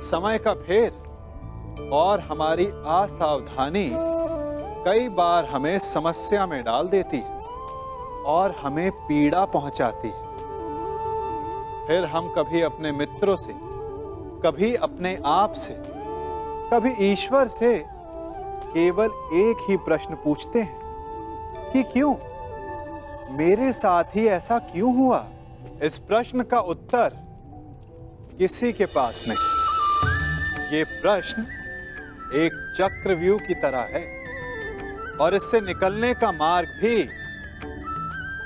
समय का फेर और हमारी असावधानी कई बार हमें समस्या में डाल देती है और हमें पीड़ा पहुंचाती है। फिर हम कभी अपने मित्रों से, कभी अपने आप से, कभी ईश्वर से केवल एक ही प्रश्न पूछते हैं कि क्यों, मेरे साथ ही ऐसा क्यों हुआ? इस प्रश्न का उत्तर किसी के पास नहीं। ये प्रश्न एक चक्रव्यूह की तरह है और इससे निकलने का मार्ग भी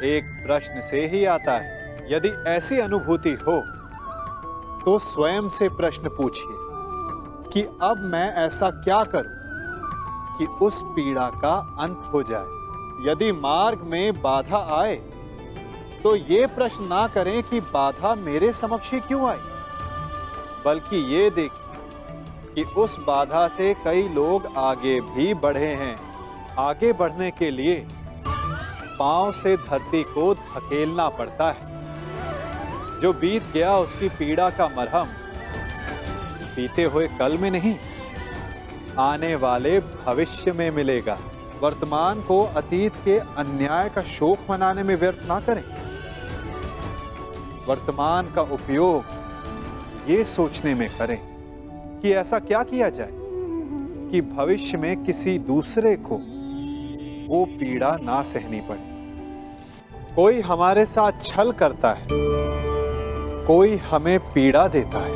एक प्रश्न से ही आता है। यदि ऐसी अनुभूति हो तो स्वयं से प्रश्न पूछिए कि अब मैं ऐसा क्या करूं कि उस पीड़ा का अंत हो जाए। यदि मार्ग में बाधा आए तो ये प्रश्न ना करें कि बाधा मेरे समक्ष ही क्यों आई, बल्कि ये देखें कि उस बाधा से कई लोग आगे भी बढ़े हैं। आगे बढ़ने के लिए पांव से धरती को धकेलना पड़ता है। जो बीत गया उसकी पीड़ा का मरहम बीते हुए कल में नहीं, आने वाले भविष्य में मिलेगा। वर्तमान को अतीत के अन्याय का शोक मनाने में व्यर्थ ना करें। वर्तमान का उपयोग ये सोचने में करें कि ऐसा क्या किया जाए कि भविष्य में किसी दूसरे को वो पीड़ा ना सहनी पड़े। कोई हमारे साथ छल करता है, कोई हमें पीड़ा देता है,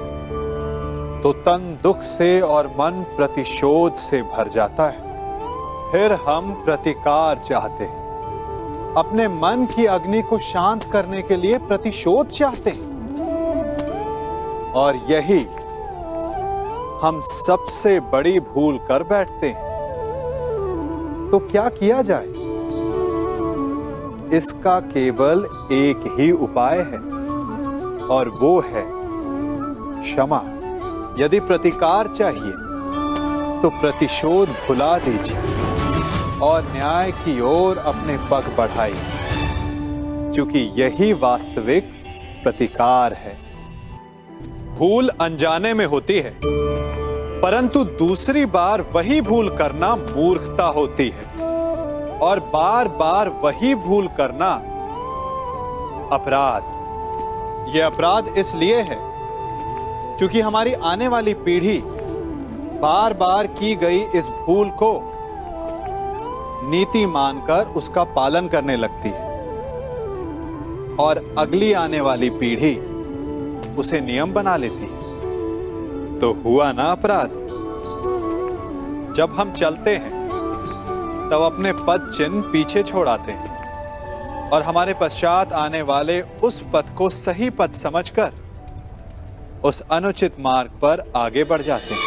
तो तन दुख से और मन प्रतिशोध से भर जाता है। फिर हम प्रतिकार चाहते हैं, अपने मन की अग्नि को शांत करने के लिए प्रतिशोध चाहते हैं। और यही हम सबसे बड़ी भूल कर बैठते हैं। तो क्या किया जाए? इसका केवल एक ही उपाय है और वो है क्षमा। यदि प्रतिकार चाहिए तो प्रतिशोध भुला दीजिए और न्याय की ओर अपने पग बढ़ाइए, क्योंकि यही वास्तविक प्रतिकार है। भूल अनजाने में होती है, परंतु दूसरी बार वही भूल करना मूर्खता होती है और बार बार वही भूल करना अपराध। यह अपराध इसलिए है क्योंकि हमारी आने वाली पीढ़ी बार बार की गई इस भूल को नीति मानकर उसका पालन करने लगती है और अगली आने वाली पीढ़ी उसे नियम बना लेती है। तो हुआ ना अपराध। जब हम चलते हैं तब अपने पद चिन्ह पीछे छोड़ाते हैं और हमारे पश्चात आने वाले उस पथ को सही पथ समझकर उस अनुचित मार्ग पर आगे बढ़ जाते हैं।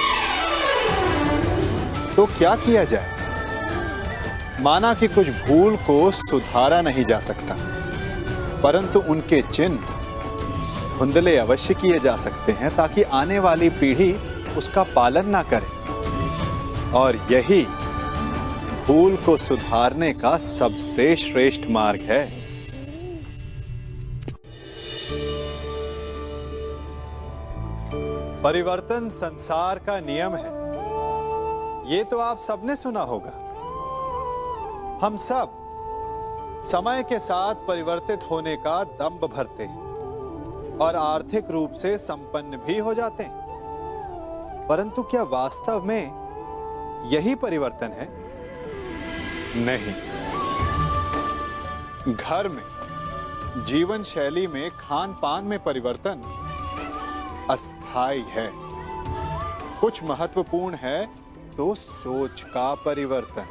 तो क्या किया जाए? माना कि कुछ भूल को सुधारा नहीं जा सकता, परंतु उनके चिन्ह धुंधले अवश्य किए जा सकते हैं ताकि आने वाली पीढ़ी उसका पालन ना करे। और यही भूल को सुधारने का सबसे श्रेष्ठ मार्ग है। परिवर्तन संसार का नियम है, ये तो आप सबने सुना होगा। हम सब समय के साथ परिवर्तित होने का दंभ भरते हैं और आर्थिक रूप से संपन्न भी हो जाते हैं, परंतु क्या वास्तव में यही परिवर्तन है? नहीं। घर में, जीवन शैली में, खान पान में परिवर्तन अस्थायी है। कुछ महत्वपूर्ण है तो सोच का परिवर्तन।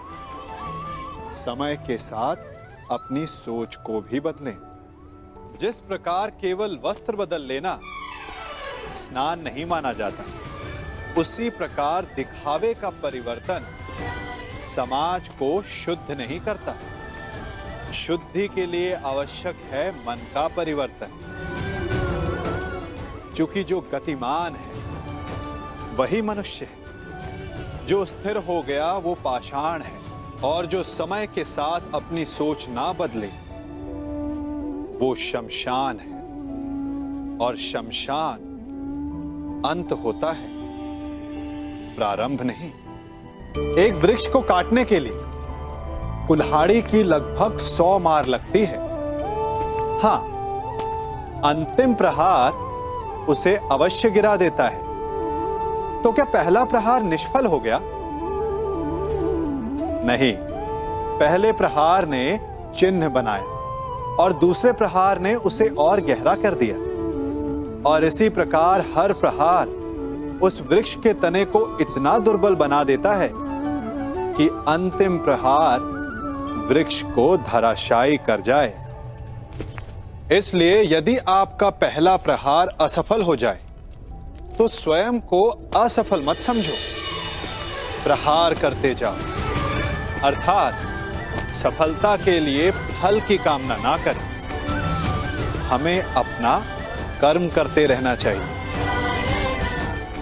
समय के साथ अपनी सोच को भी बदलें। जिस प्रकार केवल वस्त्र बदल लेना स्नान नहीं माना जाता, उसी प्रकार दिखावे का परिवर्तन समाज को शुद्ध नहीं करता। शुद्धि के लिए आवश्यक है मन का परिवर्तन, क्योंकि जो गतिमान है वही मनुष्य है। जो स्थिर हो गया वो पाषाण है, और जो समय के साथ अपनी सोच ना बदले वो शमशान है, और शमशान अंत होता है प्रारंभ नहीं। एक वृक्ष को काटने के लिए कुल्हाड़ी की लगभग 100 मार लगती है। हाँ, अंतिम प्रहार उसे अवश्य गिरा देता है। तो क्या पहला प्रहार निष्फल हो गया? नहीं, पहले प्रहार ने चिन्ह बनाया और दूसरे प्रहार ने उसे और गहरा कर दिया। और इसी प्रकार हर प्रहार उस वृक्ष के तने को इतना दुर्बल बना देता है कि अंतिम प्रहार वृक्ष को धराशायी कर जाए। इसलिए यदि आपका पहला प्रहार असफल हो जाए तो स्वयं को असफल मत समझो, प्रहार करते जाओ। अर्थात सफलता के लिए फल की कामना ना करें। हमें अपना कर्म करते रहना चाहिए।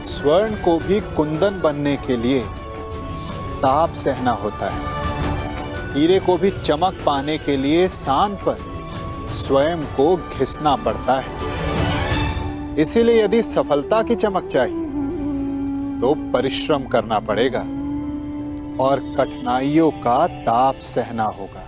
स्वर्ण को भी कुंदन बनने के लिए ताप सहना होता है। हीरे को भी चमक पाने के लिए सान पर स्वयं को घिसना पड़ता है। इसीलिए यदि सफलता की चमक चाहिए तो परिश्रम करना पड़ेगा और कठिनाइयों का ताप सहना होगा।